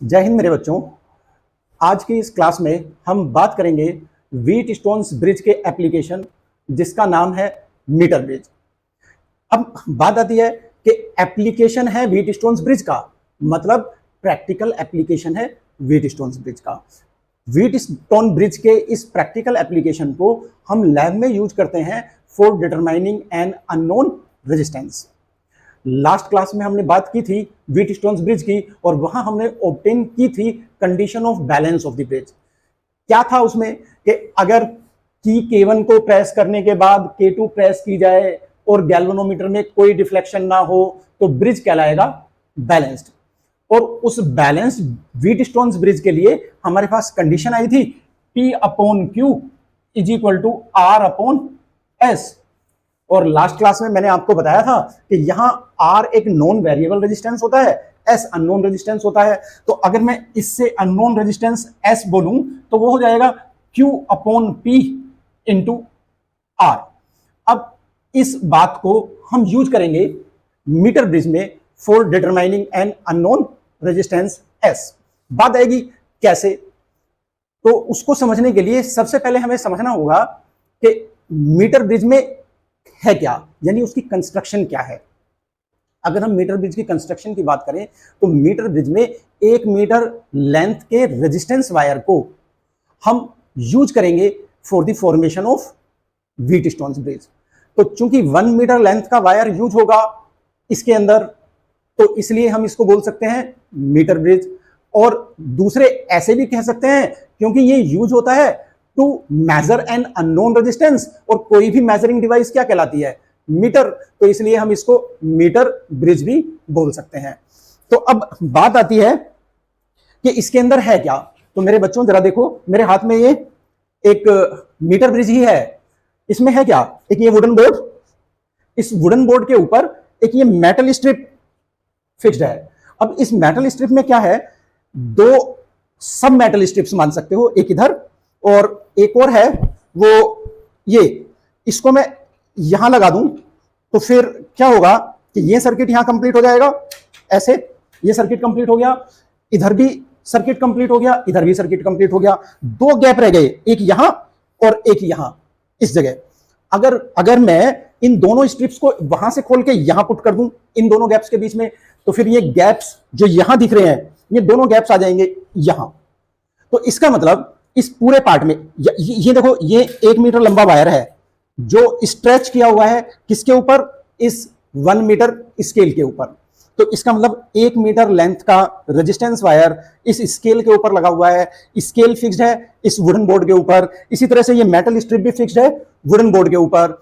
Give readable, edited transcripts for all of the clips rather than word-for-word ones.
जय हिंद मेरे बच्चों। आज की इस क्लास में हम बात करेंगे व्हीट स्टोन्स ब्रिज के एप्लीकेशन, जिसका नाम है मीटर ब्रिज। अब बात आती है कि एप्लीकेशन है व्हीट स्टोन्स ब्रिज का, मतलब प्रैक्टिकल एप्लीकेशन है व्हीट स्टोन्स ब्रिज का। व्हीट स्टोन ब्रिज के इस प्रैक्टिकल एप्लीकेशन को हम लैब में यूज करते हैं for determining N unknown resistance. Last class में हमने बात की थी व्हीट स्टोन्स ब्रिज की, और वहां हमने ऑब्टेन की थी condition of balance of the bridge. क्या था उसमें कि अगर की K1 को प्रेस करने के बाद K2 प्रेस की जाए और गैल्वेनोमीटर में कोई डिफ्लेक्शन ना हो तो ब्रिज कहलाएगा बैलेंस्ड। और उस बैलेंस्ड व्हीट स्टोन्स ब्रिज के लिए हमारे पास कंडीशन आई थी P upon Q is equal to R upon S। और लास्ट क्लास में मैंने आपको बताया था कि यहां R एक नॉन वेरिएबल रेजिस्टेंस होता है, S अननोन रेजिस्टेंस होता है। तो अगर मैं इससे अननोन रेजिस्टेंस S बोलूं तो वो हो जाएगा Q upon P into R। अब इस बात को हम यूज करेंगे मीटर ब्रिज में for determining N unknown resistance S। बात आएगी कैसे, तो उसको समझने के लिए सबसे पहले हमें समझना होगा कि मीटर ब्रिज में है क्या, यानी उसकी कंस्ट्रक्शन क्या है। अगर हम मीटर ब्रिज की कंस्ट्रक्शन की बात करें तो मीटर ब्रिज में 1 मीटर लेंथ के रेजिस्टेंस वायर को हम यूज करेंगे for the formation of wheat stones bridge. तो चूंकि 1 मीटर लेंथ का वायर यूज होगा इसके अंदर, तो इसलिए हम इसको बोल सकते हैं मीटर ब्रिज। और दूसरे ऐसे भी कह सकते हैं क्योंकि ये यूज होता है to measure an unknown resistance, और कोई भी मेजरिंग डिवाइस क्या कहलाती है, मीटर। तो इसलिए हम इसको मीटर ब्रिज भी बोल सकते हैं। तो अब बात आती है कि इसके अंदर है क्या। तो मेरे बच्चों जरा देखो, मेरे हाथ में ये एक मीटर ब्रिज ही है। इसमें है क्या, एक ये वुडन बोर्ड, इस वुडन बोर्ड के ऊपर एक ये मेटल स्ट्रिप फिक्स्ड है। अब इस मेटल स्ट्रिप में क्या है, 2 सब मेटल स्ट्रिप्स मान सकते हो, एक इधर और एक और है वो ये। इसको मैं यहां लगा दूं तो फिर क्या होगा कि ये सर्किट यहां कंप्लीट हो जाएगा, ऐसे ये सर्किट कंप्लीट हो गया, इधर भी सर्किट कंप्लीट हो गया, इधर भी सर्किट कंप्लीट हो गया। 2 गैप रह गए, एक यहां और एक यहां इस जगह। अगर मैं इन दोनों स्ट्रिप्स को वहां से खोल के यहां पुट कर दूं इन दोनों गैप्स के बीच में, तो फिर ये गैप्स जो यहां दिख रहे हैं ये दोनों गैप्स आ जाएंगे यहां। तो इसका मतलब इस पूरे पार्ट में ये देखो, ये 1 मीटर लंबा वायर है जो स्ट्रेच किया हुआ है किसके ऊपर, इस 1 मीटर स्केल के ऊपर। तो इसका मतलब 1 मीटर लेंथ का रेजिस्टेंस वायर इस स्केल के ऊपर लगा हुआ है। स्केल फिक्स्ड है इस वुडन बोर्ड के ऊपर, इसी तरह से ये मेटल स्ट्रिप भी फिक्स्ड है वुडन बोर्ड के ऊपर।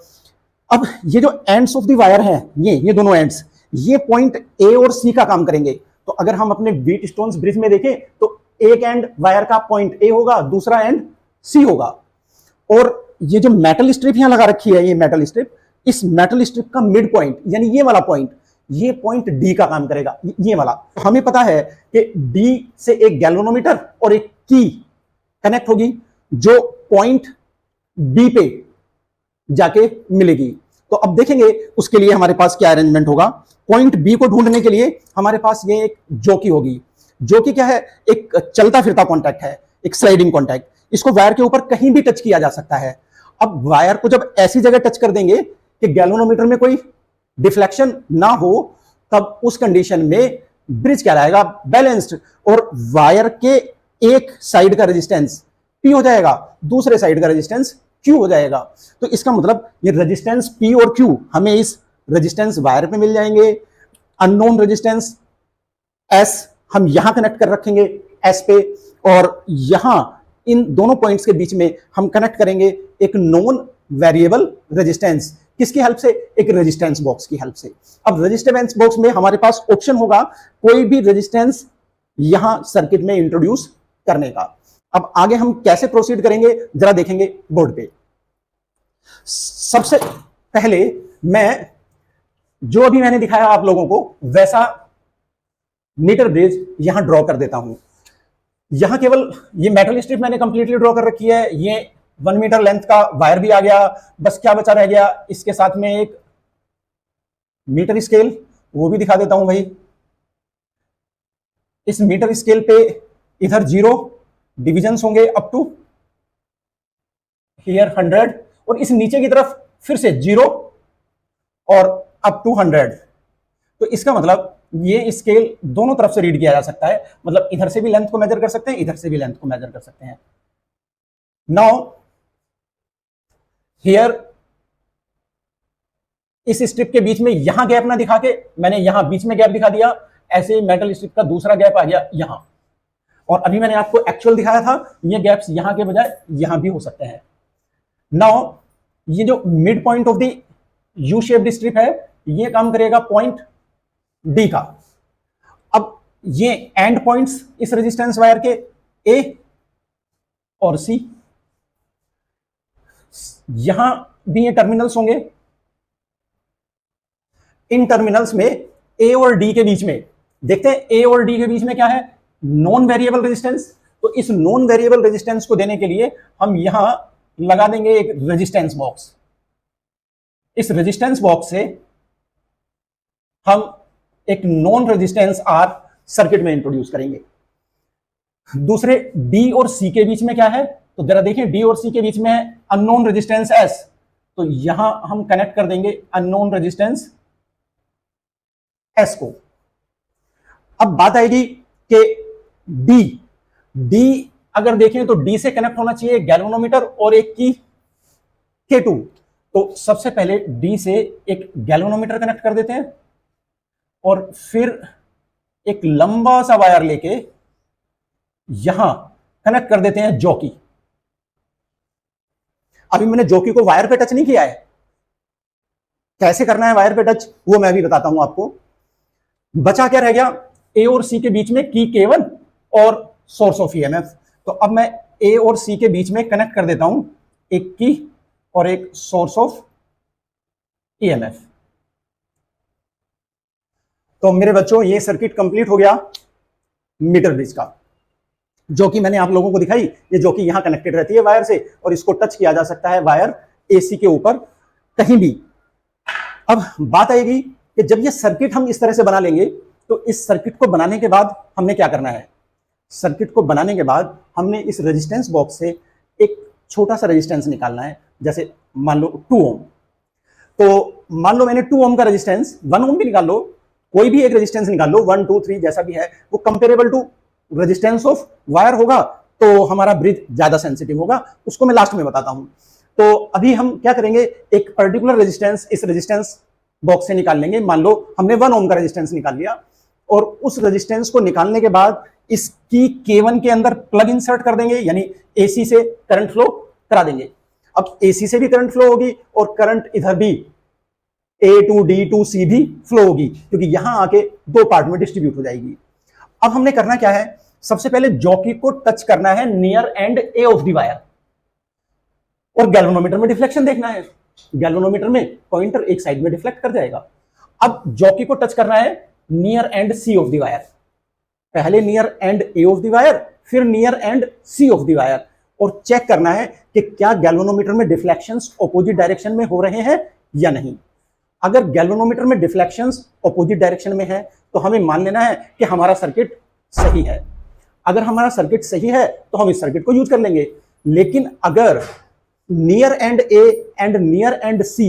अब ये जो एंड्स ऑफ द वायर हैं, ये दोनों एंड्स, ये पॉइंट ए और सी का काम करेंगे। तो अगर हम अपने व्हीट स्टोन्स ब्रिज में देखें तो एक एंड वायर का पॉइंट ए होगा, दूसरा एंड सी होगा। और ये जो मेटल स्ट्रिप यहां लगा रखी है, ये मेटल स्ट्रिप, इस मेटल स्ट्रिप का मिड पॉइंट यानी ये वाला पॉइंट, ये पॉइंट डी का काम करेगा, ये वाला। हमें पता है कि डी से एक गैल्वेनोमीटर और एक की कनेक्ट होगी जो पॉइंट बी पे जाके मिलेगी। तो अब देखेंगे उसके लिए हमारे पास क्या अरेंजमेंट होगा। पॉइंट बी को ढूंढने के लिए हमारे पास ये एक जोकी होगी। जोकी क्या है, एक चलता फिरता कॉन्टैक्ट है, एक स्लाइडिंग कॉन्टैक्ट। इसको वायर के ऊपर कहीं भी टच किया जा सकता है। अब वायर को जब ऐसी जगह टच कर देंगे कि गैल्वेनोमीटर में कोई डिफ्लेक्शन ना हो, तब उस कंडीशन में ब्रिज कहलाएगा बैलेंस्ड। और वायर के एक साइड का रेजिस्टेंस P हो जाएगा, दूसरे साइड का रेजिस्टेंस Q हो जाएगा। तो इसका मतलब ये रेजिस्टेंस P और Q हमें इस रेजिस्टेंस वायर पे मिल जाएंगे। अननोन रेजिस्टेंस S हम यहां कनेक्ट कर रखेंगे S पे, और यहां इन दोनों पॉइंट्स के बीच में हम कनेक्ट करेंगे एक नॉन वेरिएबल रेजिस्टेंस। किसकी हेल्प से, एक रेजिस्टेंस बॉक्स की हेल्प से। अब रेजिस्टेंस बॉक्स में हमारे पास ऑप्शन होगा कोई भी रेजिस्टेंस यहां सर्किट में इंट्रोड्यूस करने का। अब आगे हम कैसे प्रोसीड करेंगे जरा देखेंगे बोर्ड पे। सबसे पहले मैं जो अभी मैंने दिखाया आप लोगों को वैसा मीटर ब्रिज यहां ड्रॉ कर देता हूं। यहां केवल ये मेटल स्ट्रिप मैंने कंप्लीटली ड्रॉ कर रखी है, ये 1 मीटर लेंथ का वायर भी आ गया। बस क्या बचा रह गया, इसके साथ में एक मीटर स्केल, वो भी दिखा देता हूं भाई। इस मीटर स्केल पे इधर 0 डिविजन्स होंगे अप टू हियर 100, और इस नीचे की तरफ फिर से 0 और अप टू 100। तो इसका मतलब ये स्केल दोनों तरफ से रीड किया जा सकता है, मतलब इधर से भी लेंथ को मेजर कर सकते हैं, इधर से भी लेंथ को मेजर कर सकते हैं। नाउ हियर इस स्ट्रिप के बीच में यहां गैप ना दिखा के मैंने यहां बीच में गैप दिखा दिया, ऐसे मेटल स्ट्रिप का दूसरा गैप आ गया यहां, और अभी मैंने आपको एक्चुअल दिखाया था ये गैप्स यहां के बजाय यहां भी हो सकते हैं। नाउ ये जो mid point of the U shaped strip है ये काम करेगा पॉइंट डी का। अब ये एंड पॉइंट्स इस रेजिस्टेंस वायर के ए और सी, यहां भी ये टर्मिनल्स होंगे, इन टर्मिनल्स में ए और डी के बीच में देखते हैं ए और डी के बीच में क्या है, नॉन वेरिएबल रेजिस्टेंस। तो इस नॉन वेरिएबल रेजिस्टेंस को देने के लिए हम यहां लगा देंगे एक रेजिस्टेंस बॉक्स। इस रेजिस्टेंस बॉक्स से हम एक नॉन रेजिस्टेंस आर सर्किट में इंट्रोड्यूस करेंगे। दूसरे डी और सी के बीच में क्या है, तो जरा देखिए डी और सी के बीच में है अननोन रेजिस्टेंस एस, तो यहां हम कनेक्ट कर देंगे अननोन रेजिस्टेंस एस को। अब बात आएगी कि डी अगर देखें तो डी से कनेक्ट होना चाहिए गैल्वेनोमीटर और एक की K2। तो सबसे पहले डी से एक गैल्वेनोमीटर कनेक्ट कर देते हैं और फिर एक लंबा सा वायर लेके यहां कनेक्ट कर देते हैं जॉकी। अभी मैंने जॉकी को वायर पे टच नहीं किया है, कैसे करना है वायर पे टच वो मैं भी बताता हूं आपको। बचा क्या रह गया, ए और सी के बीच में की K1 और सोर्स ऑफ ईएमएफ। तो अब मैं ए और सी के बीच में कनेक्ट कर देता हूं एक की और एक सोर्स ऑफ ईएमएफ। तो मेरे बच्चों ये सर्किट कंप्लीट हो गया मीटर ब्रिज का, जो कि मैंने आप लोगों को दिखाई। ये जो कि यहां कनेक्टेड रहती है वायर से और इसको टच किया जा सकता है वायर एसी के ऊपर कहीं भी। अब बात आएगी कि जब ये सर्किट हम इस तरह से बना लेंगे तो इस सर्किट को बनाने के बाद हमने क्या करना है। सर्किट को बनाने के बाद हमने इस रेजिस्टेंस बॉक्स से एक छोटा सा रेजिस्टेंस निकालना है, जैसे मान लो 2 ओम। तो मान लो मैंने 2 ओम का रेजिस्टेंस, 1 ओम भी निकाल लो, कोई भी एक रेजिस्टेंस निकाल लो, 1 2 3 जैसा भी है, वो comparable to resistance of wire होगा तो हमारा ब्रिज ज्यादा सेंसिटिव होगा, उसको मैं लास्ट में बताता हूं। तो अभी हम क्या करेंगे, एक पर्टिकुलर रेजिस्टेंस इस रेजिस्टेंस बॉक्स से निकाल लेंगे। मान लो हमने 1 ओम का रेजिस्टेंस निकाल लिया और उस रेजिस्टेंस को निकालने के बाद इसकी K1 के अंदर प्लग इंसर्ट कर देंगे, यानी AC से करंट फ्लो करा देंगे। अब AC से भी करंट फ्लो होगी और करंट इधर भी A to D to C भी फ्लो होगी, क्योंकि यहां आके 2 पार्ट में डिस्ट्रीब्यूट हो जाएगी। अब हमने करना क्या है, सबसे पहले जॉकी को टच करना है near end A of the wire और गैल्वेनोमीटर में डिफ्लेक्शन देखना है। गैल्वेनोमीटर में पॉइंटर एक साइड में डिफ्लेक्ट कर जाएगा। अब जॉकी को टच करना है near end C of the wire, पहले near end A of the wire फिर near end C of the wire, और चेक करना है कि क्या गैल्वेनोमीटर में डिफ्लेक्शंस ऑपोजिट डायरेक्शन में हो रहे हैं या नहीं। अगर गैल्वेनोमीटर में डिफ्लेक्शंस ऑपोजिट डायरेक्शन में है तो हमें मान लेना है कि हमारा सर्किट सही है। अगर हमारा सर्किट सही है तो हम इस सर्किट को यूज कर लेंगे। लेकिन अगर near end A and near end C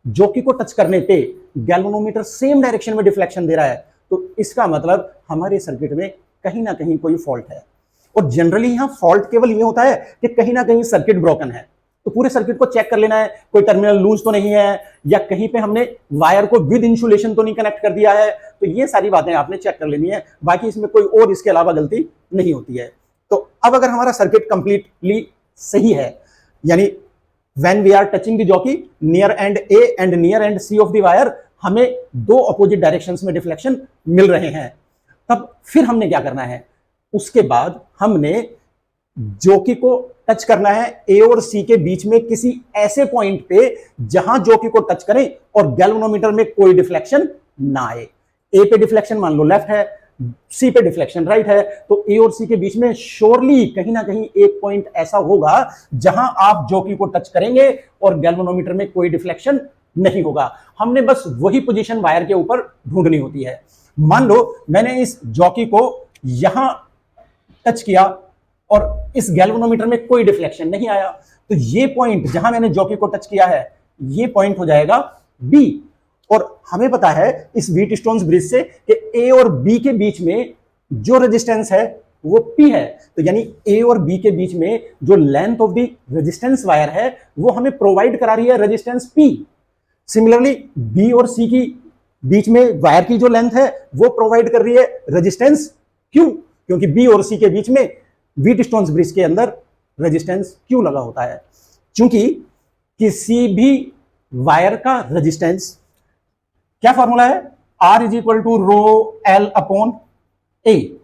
jockey को टच करने पे गैल्वेनोमीटर सेम डायरेक्शन में डिफ्लेक्शन दे रहा है, तो इसका मतलब हमारे सर्किट में कहीं ना कहीं कोई फॉल्ट है। और जनरली यहां फॉल्ट केवल ये होता है कि कहीं ना कहीं सर्किट ब्रोकन है, तो पूरे सर्किट को चेक कर लेना है, कोई टर्मिनल लूज तो नहीं है, या कहीं पे हमने वायर को विद इंसुलेशन तो नहीं कनेक्ट कर दिया है। तो ये सारी बातें आपने चेक कर लेनी है, बाकी इसमें कोई और इसके अलावा गलती नहीं होती है। तो अब अगर हमारा सर्किट कंप्लीटली सही है, यानी when we are touching the jockey near end A and near end C of the wire, हमें 2 अपोजिट डायरेक्शंस में डिफ्लेक्शन मिल रहे हैं, तब फिर हमने क्या करना है, उसके बाद हमने जॉकी को टच करना है ए और सी के बीच में किसी ऐसे पॉइंट पे जहां जॉकी को टच करें और गैल्वेनोमीटर में कोई डिफ्लेक्शन ना आए। ए पे डिफ्लेक्शन मान लो लेफ्ट है, सी पे डिफ्लेक्शन राइट है, तो ए और सी के बीच में श्योरली कहीं ना कहीं एक पॉइंट ऐसा होगा जहां आप जॉकी को टच करेंगे और गैल्वेनोमीटर में कोई डिफ्लेक्शन नहीं होगा। हमने बस वही पोजीशन वायर के ऊपर ढूंढनी होती है। मान लो मैंने इस जॉकी को यहां टच किया और इस गैल्वेनोमीटर में कोई डिफ्लेक्शन नहीं आया, तो ये पॉइंट जहां मैंने जॉकी को टच किया है ये पॉइंट हो जाएगा बी। और हमें पता है इस व्हीटस्टोन्स ब्रिज से कि ए और बी के बीच में जो रेजिस्टेंस है वो पी है, तो यानी ए और बी के बीच में जो length of the resistance wire है वो हमें प्रोवाइड करा रही है रेजिस्टेंस पी। सिमिलरली बी और सी की बीच में वायर की जो लेंथ है वो प्रोवाइड कर रही है रेजिस्टेंस क्यू, क्योंकि बी और सी के बीच में व्हीटस्टोन्स ब्रिज के अंदर रेजिस्टेंस क्यू लगा होता है। क्योंकि किसी भी वायर का रेजिस्टेंस क्या फॉर्मूला है, R is equal to rho L upon A.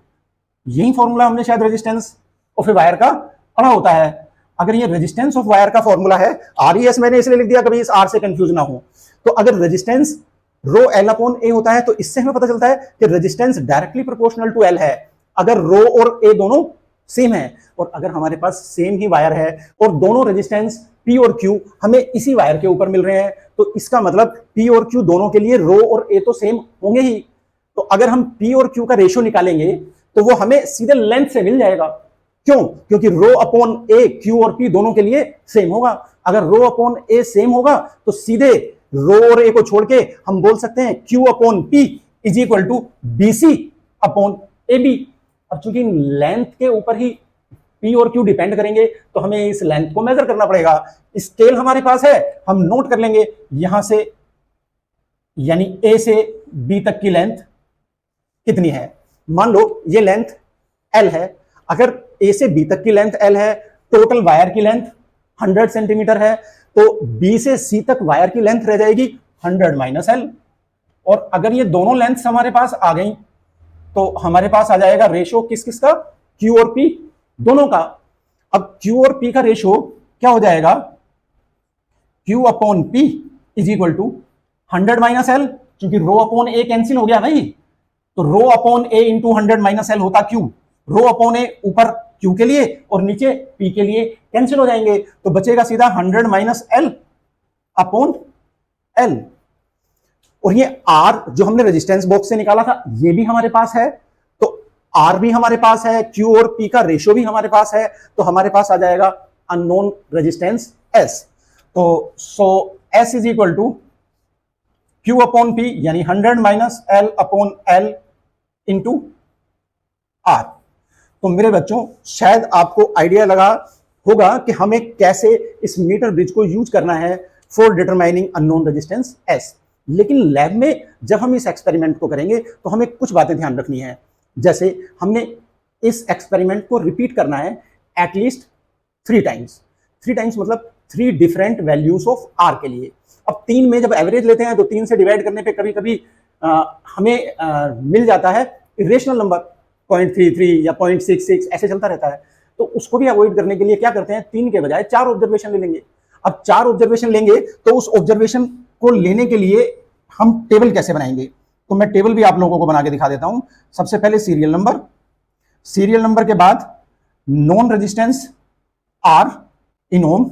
यही फॉर्मूला हमने शायद रेजिस्टेंस ऑफ ए वायर का पढ़ा होता है। अगर ये रेजिस्टेंस ऑफ वायर का फॉर्मूला है, RES मैंने इसलिए लिख दिया कभी इस R से कंफ्यूज ना हो, तो अगर resistance rho L upon A होता है तो इससे हमें पता चलता है कि resistance directly proportional to L है अगर रो और ए दोनों सेम है। और अगर हमारे पास सेम ही वायर है और दोनों रेजिस्टेंस पी और क्यू हमें इसी वायर के ऊपर मिल रहे हैं, तो इसका मतलब पी और क्यू दोनों के लिए रो और ए तो सेम होंगे ही। तो अगर हम पी और क्यू का रेशियो निकालेंगे तो वो हमें सीधे लेंथ से मिल जाएगा। क्यों? क्योंकि रो अपॉन ए क्यू और पी दोनों के लिए सेम होगा। अगर रो अपॉन ए सेम होगा तो सीधे रो और ए को छोड़ के हम बोल सकते हैं Q upon P is equal to B C upon A B. अब चूंकि लेंथ के ऊपर ही पी और क्यू डिपेंड करेंगे तो हमें इस लेंथ को मेजर करना पड़ेगा। स्केल हमारे पास है, हम नोट कर लेंगे यहां से, यानी ए से बी तक की लेंथ कितनी है। मान लो ये लेंथ एल है, अगर ए से बी तक की लेंथ एल है, टोटल वायर की लेंथ 100 सेंटीमीटर है, तो बी से सी तक वायर की लेंथ रह जाएगी 100 माइनस एल। और अगर ये दोनों लेंथ्स हमारे पास आ गई तो हमारे पास आ जाएगा रेशो किस किस का, क्यू और पी दोनों का। अब क्यू और पी का रेशो क्या हो जाएगा, Q upon P is equal to 100 minus L, क्योंकि रो अपॉन ए कैंसिल हो गया भाई, तो rho upon A into 100 minus L होता क्यू। रो अपॉन ए ऊपर क्यू के लिए और नीचे पी के लिए कैंसिल हो जाएंगे, तो बचेगा सीधा 100 माइनस एल अपॉन एल। और ये आर जो हमने रेजिस्टेंस बॉक्स से निकाला था ये भी हमारे पास है, तो आर भी हमारे पास है, क्यू और पी का रेशियो भी हमारे पास है, तो हमारे पास आ जाएगा अननोन रेजिस्टेंस एस। तो so S is equal to Q upon P यानी 100 minus L upon L into R. तो मेरे बच्चों शायद आपको आइडिया लगा होगा कि हमें कैसे इस मीटर ब्रिज को यूज करना है for determining unknown resistance S. लेकिन लैब में जब हम इस एक्सपेरिमेंट को करेंगे तो हमें कुछ बातें ध्यान रखनी है। जैसे हमने इस एक्सपेरिमेंट को रिपीट करना है एटलीस्ट 3 टाइम्स। 3 टाइम्स मतलब 3 डिफरेंट वैल्यूज ऑफ आर के लिए। अब 3 में जब एवरेज लेते हैं तो 3 से डिवाइड करने पे कभी कभी हमें मिल जाता है इरेशनल नंबर 0.33 या 0.66 ऐसे चलता रहता है। तो उसको भी अवॉइड करने के लिए क्या करते हैं, 3 के बजाय 4 ऑब्जर्वेशन ले लेंगे। अब 4 ऑब्जर्वेशन लेंगे तो उस ऑब्जर्वेशन को लेने के लिए हम टेबल कैसे बनाएंगे, तो मैं टेबल भी आप लोगों को बना के दिखा देता हूं। सबसे पहले सीरियल नंबर के बाद known resistance R in ohm,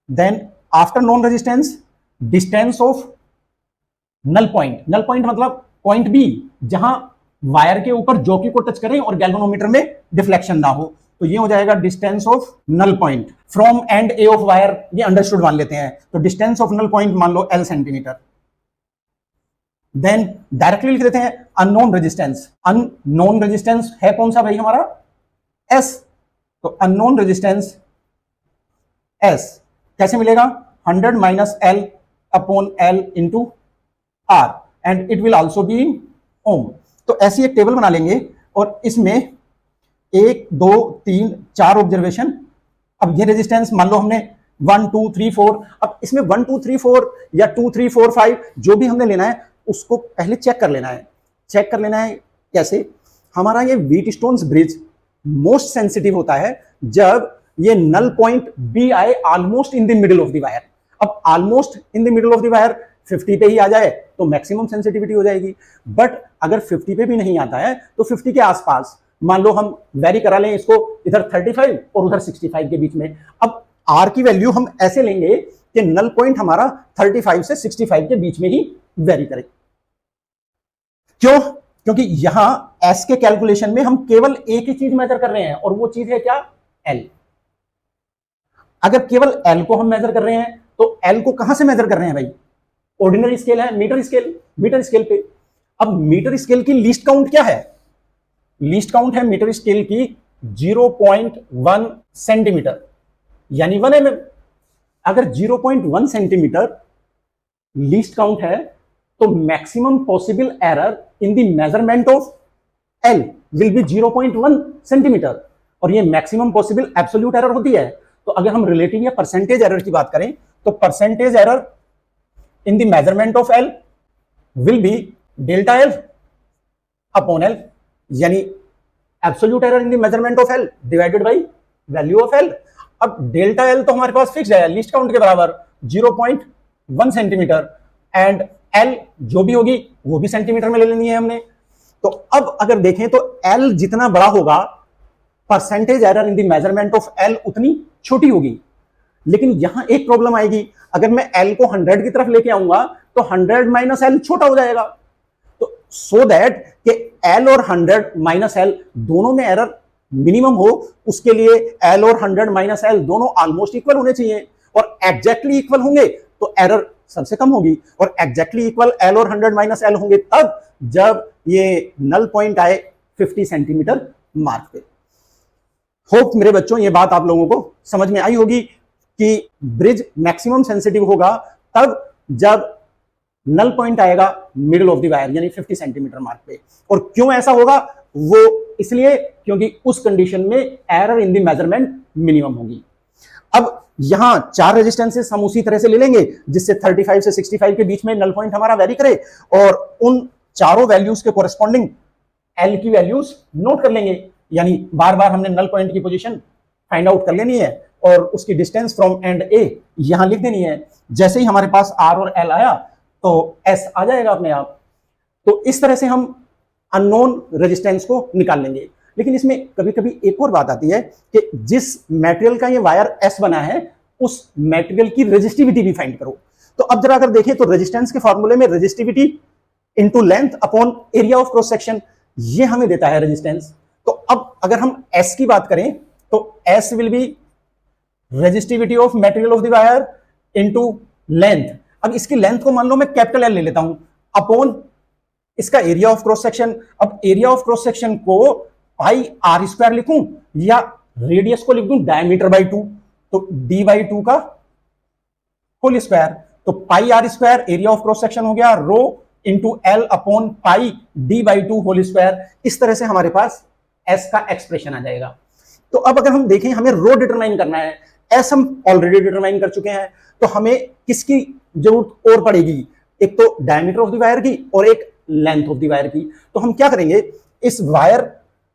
then after known resistance distance of null point मतलब पॉइंट बी जहां वायर के ऊपर जॉकी को टच करें और गैल्वेनोमीटर में डिफ्लेक्शन ना हो, तो ये हो जाएगा distance of null point from end A of wire, ये अंडरस्टूड मान लेते हैं। तो डिस्टेंस ऑफ नल पॉइंट मान लो एल सेंटीमीटर। देन डायरेक्टली लिख देते हैं अननोन रेजिस्टेंस है कौन सा भाई हमारा, एस। तो अननोन रेजिस्टेंस एस कैसे मिलेगा, 100 minus L upon L into R and it will also be in ohm. तो ऐसी एक टेबल बना लेंगे और इसमें 1 2 3 4 ऑब्जर्वेशन। अब ये रेजिस्टेंस मान लो हमने 1 2 3 4, अब इसमें 1 2 3 4 या 2 3 4 5 जो भी हमने लेना है उसको पहले चेक कर लेना है। कैसे, हमारा ये व्हीटस्टोन्स ब्रिज मोस्ट सेंसिटिव होता है जब ये नल पॉइंट बी आए almost in the middle of the wire. अब almost in the middle of the wire 50 पे ही आ जाए तो मैक्सिमम सेंसिटिविटी हो जाएगी, बट अगर 50 पे भी नहीं आता है तो 50 के आसपास मान लो हम वेरी करा लें इसको, इधर 35 और उधर 65 के बीच में। अब आर की वैल्यू हम ऐसे लेंगे कि नल पॉइंट हमारा 35 से 65 के बीच में ही वेरी करे। क्यों? क्योंकि यहां एस के कैलकुलेशन में हम केवल एक ही चीज मेजर कर रहे हैं और वो चीज है क्या, एल। अगर केवल एल को हम मेजर कर रहे हैं तो एल को कहां से मेजर कर रहे हैं भाई, ऑर्डिनरी स्केल है, मीटर स्केल, मीटर स्केल पे। अब मीटर स्केल की लीस्ट काउंट क्या है, लीस्ट काउंट है मीटर स्केल की 0.1 सेंटीमीटर यानी 1 mm। अगर 0.1 सेंटीमीटर लीस्ट काउंट है तो maximum possible error in the measurement of L will B 0.1 centimetre, और ये मैक्सिमम पॉसिबल एब्सोल्यूट एरर होती है। तो अगर हम रिलेटिव या परसेंटेज एरर की बात करें तो percentage error in the measurement of L will be delta L upon L, यानी absolute error in the measurement of L divided by value of L. अब डेल्टा एल तो हमारे पास फिक्स्ड है, लीस्ट काउंट के बराबर 0.1 सेंटीमीटर, एंड एल जो भी होगी वो भी सेंटीमीटर में ले लेनी है हमने। तो अब अगर देखें तो एल जितना बड़ा होगा percentage error in the measurement of L उतनी छोटी होगी। लेकिन यहां एक प्रॉब्लम आएगी, अगर मैं एल को 100 की तरफ लेके आऊंगा तो 100 माइनस एल छोटा हो जाएगा। तो सो दैट कि एल और 100 माइनस एल दोनों में एरर मिनिमम हो, उसके लिए एल और 100 माइनस एल दोनों ऑलमोस्ट इक्वल होने चाहिए, और एग्जैक्टली इक्वल होंगे तो एरर सबसे कम होगी, और एग्जैक्टली इक्वल एल और 100 माइनस एल होंगे तब जब ये नल पॉइंट आए 50 सेंटीमीटर मार्क पे। होप मेरे बच्चों ये बात आप लोगों को समझ में आई होगी कि ब्रिज मैक्सिमम सेंसिटिव होगा तब जब नल पॉइंट आएगा मिडिल ऑफ द वायर यानी 50 सेंटीमीटर मार्क पे। और क्यों ऐसा होगा, वो इसलिए क्योंकि उस कंडीशन में error in the measurement minimum होगी। अब यहां 4 रेजिस्टेंसेस हम उसी तरह से ले लेंगे जिससे 35 से 65 के बीच में नल पॉइंट हमारा वेरी करे, और उन चारों वैल्यूज के कोरेस्पॉन्डिंग एल की वैल्यूज नोट कर लेंगे, यानी बार बार हमने नल पॉइंट की पोजीशन फाइंड आउट कर लेनी है और उसकी डिस्टेंस फ्रॉम एंड ए यहां लिख देनी है। जैसे ही हमारे पास आर और एल आया तो एस आ जाएगा अपने आप। तो इस तरह से हम अननोन रेजिस्टेंस को निकाल लेंगे। लेकिन इसमें कभी कभी एक और बात आती है कि जिस मटेरियल का ये वायर एस बना है उस मटेरियल की रेजिस्टिविटी भी फाइंड करो। तो अब जरा अगर देखें तो रेजिस्टेंस के फॉर्मूले में resistivity into length upon area of cross section ये हमें देता है रेजिस्टेंस। तो अब अगर हम एस की बात करें तो S will be resistivity of material of the wire into length. अब इसकी लेंथ को मान लो मैं कैपिटल एल ले लेता हूं अपॉन इसका एरिया ऑफ क्रॉस सेक्शन। अब एरिया ऑफ क्रॉस सेक्शन को पाई आर स्क्वायर लिखूं या रेडियस को लिख दूं डायमीटर बाई 2, तो डी बाई 2 का होल स्क्वायर। तो pi R square area of cross section हो गया rho into L upon pi D by 2 whole square. इस तरह से हमारे पास एस का एक्सप्रेशन आ जाएगा। तो अब अगर हम देखें हमें रो डिटरमाइन करना है, एस हम ऑलरेडी डिटरमाइन कर चुके हैं, तो हमें किसकी जरूरत और पड़ेगी, एक तो डायमीटर ऑफ द वायर की और एक लेंथ ऑफ द वायर की। तो हम क्या करेंगे, इस वायर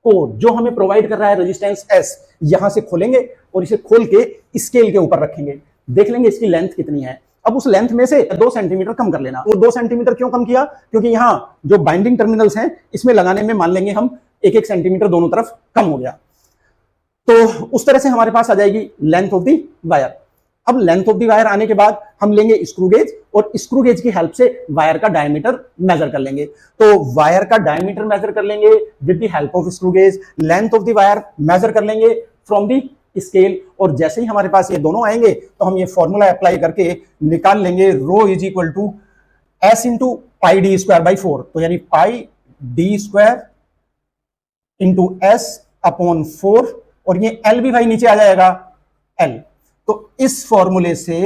को जो हमें प्रोवाइड कर रहा है रेजिस्टेंस एस यहां से खोलेंगे और इसे खोल के स्केल के ऊपर रखेंगे, देख लेंगे इसकी लेंथ कितनी है। अब उस लेंथ में से 2 सेंटीमीटर कम कर लेना। वो 2 सेंटीमीटर क्यों कम किया, क्योंकि यहां जो बाइंडिंग टर्मिनल्स हैं इसमें लगाने में मान लेंगे हम 1-1 सेंटीमीटर दोनों तरफ कम हो गया। तो उस तरह से हमारे पास आ जाएगी लेंथ ऑफ द वायर। अब लेंथ ऑफ द वायर आने के बाद हम लेंगे स्क्रू गेज और स्क्रू गेज की हेल्प से वायर का डायमीटर मेजर कर लेंगे। तो वायर का डायमीटर मेजर कर लेंगे with the help of screw gauge, length of the wire measure कर लेंगे फ्रॉम द स्केल, और जैसे ही हमारे पास ये दोनों आएंगे तो हम ये फॉर्मूला अप्लाई करके निकाल लेंगे rho is equal to S into pi D square by 4। तो यानी pi D square into S upon 4, और ये एल भी भाई नीचे आ जाएगा एल। तो इस फॉर्मूले से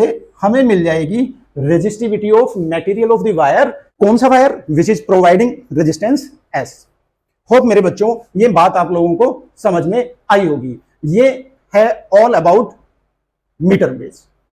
हमें मिल जाएगी resistivity of material of the wire. कौन सा wire, which is providing resistance S. Hope मेरे बच्चों ये बात आप लोगों को समझ में आई होगी। ये है ऑल अबाउट मीटर बेस।